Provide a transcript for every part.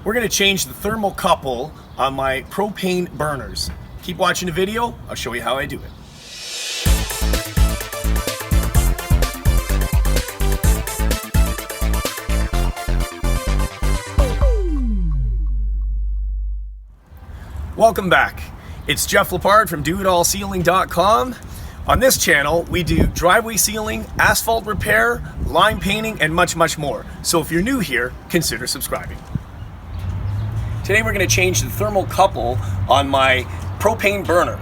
we're going to change the thermocouple on my propane burners. Keep watching the video, I'll show you how I do it. Welcome back. It's Jeff Lepard from DoItAllSealing.com. On this channel, we do driveway sealing, asphalt repair, line painting, and much, much more. So if you're new here, consider subscribing. Today we're going to change the thermocouple on my propane burner.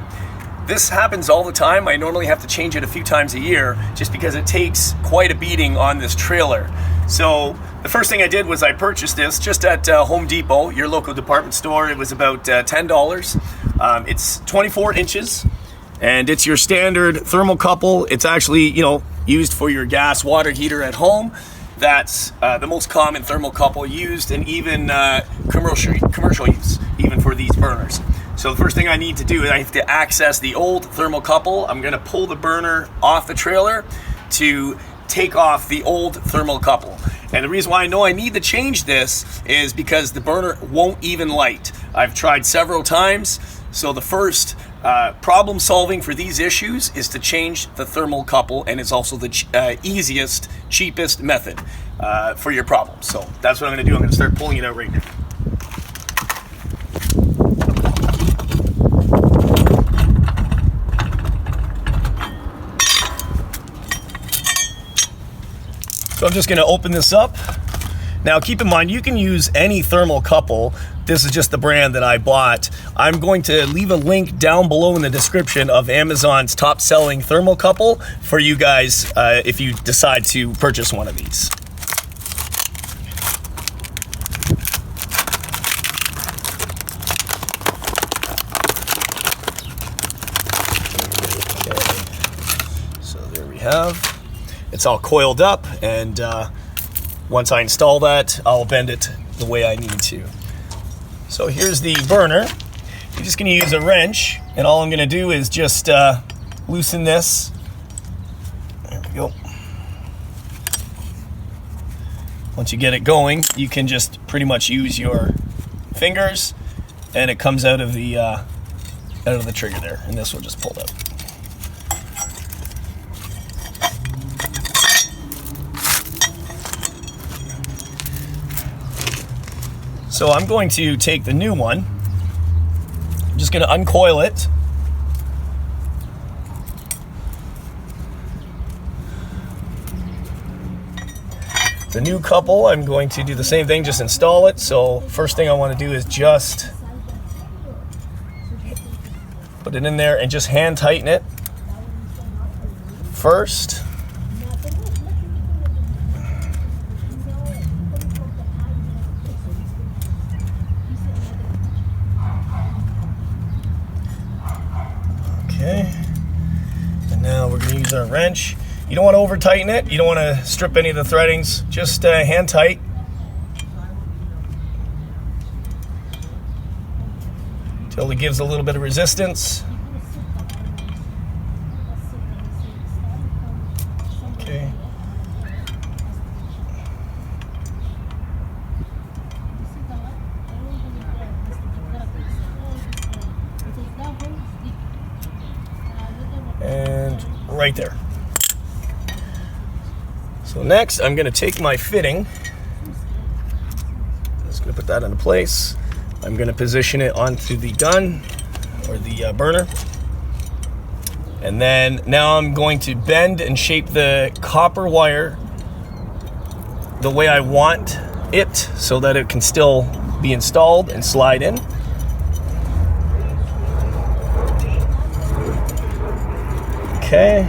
This happens all the time. I normally have to change it a few times a year just because it takes quite a beating on this trailer. So the first thing I did was I purchased this just at Home Depot, your local department store. It was about $10. It's 24 inches and it's your standard thermocouple. It's actually, used for your gas water heater at home. That's the most common thermocouple used, and even commercial use, even for these burners. So the first thing I need to do is I have to access the old thermocouple. I'm going to pull the burner off the trailer to take off the old thermocouple. And the reason why I know I need to change this is because the burner won't even light. I've tried several times. So the first problem solving for these issues is to change the thermocouple, and it's also the easiest, cheapest method for your problem. So that's what I'm going to do. I'm going to start pulling it out right now. So I'm just going to open this up. Now keep in mind, you can use any thermocouple. This is just the brand that I bought. I'm going to leave a link down below in the description of Amazon's top selling thermocouple for you guys if you decide to purchase one of these. Okay. So there we have. It's all coiled up, and once I install that, I'll bend it the way I need to. So here's the burner. You're just going to use a wrench, and all I'm going to do is just loosen this. There we go. Once you get it going, you can just pretty much use your fingers, and it comes out of the trigger there, and this will just pull out. So I'm going to take the new one. I'm just going to uncoil it. The new couple, I'm going to do the same thing, just install it. So first thing I want to do is just put it in there and just hand tighten it first. Okay, and now we're going to use our wrench. You don't want to over tighten it. You don't want to strip any of the threadings. Just hand tight. Till it gives a little bit of resistance. Okay. And right there. So next, I'm going to take my fitting. I'm just going to put that into place. I'm going to position it onto the gun or the burner. And then now I'm going to bend and shape the copper wire the way I want it so that it can still be installed and slide in. Okay,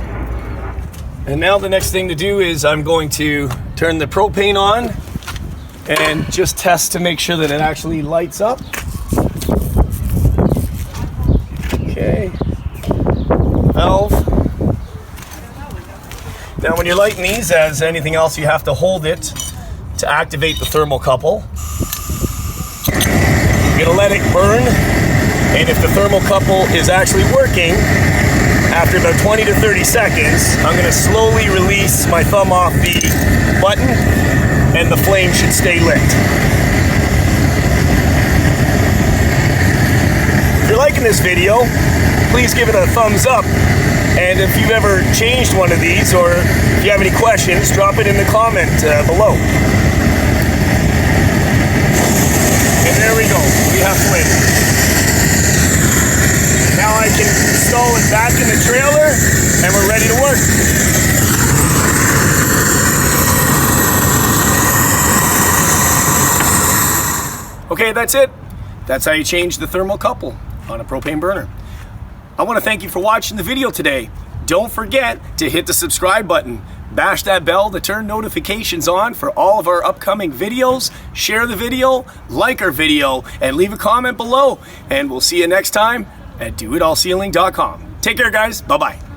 and now the next thing to do is I'm going to turn the propane on and just test to make sure that it actually lights up. Okay, valve. Now when you're lighting these, as anything else, you have to hold it to activate the thermocouple. You're gonna let it burn, and if the thermocouple is actually working, after about 20 to 30 seconds, I'm going to slowly release my thumb off the button, and the flame should stay lit. this video, please give it a thumbs up. And if you've ever changed one of these, or if you have any questions, drop it in the comment below. And there we go, we have flame. Now I can install it back in the trailer, and we're ready to work. Okay, that's it. That's how you change the thermocouple on a propane burner. I want to thank you for watching the video today. Don't forget to hit the subscribe button. Bash that bell to turn notifications on for all of our upcoming videos. Share the video, like our video, and leave a comment below. And we'll see you next time at doitallsealing.com. Take care, guys. Bye-bye.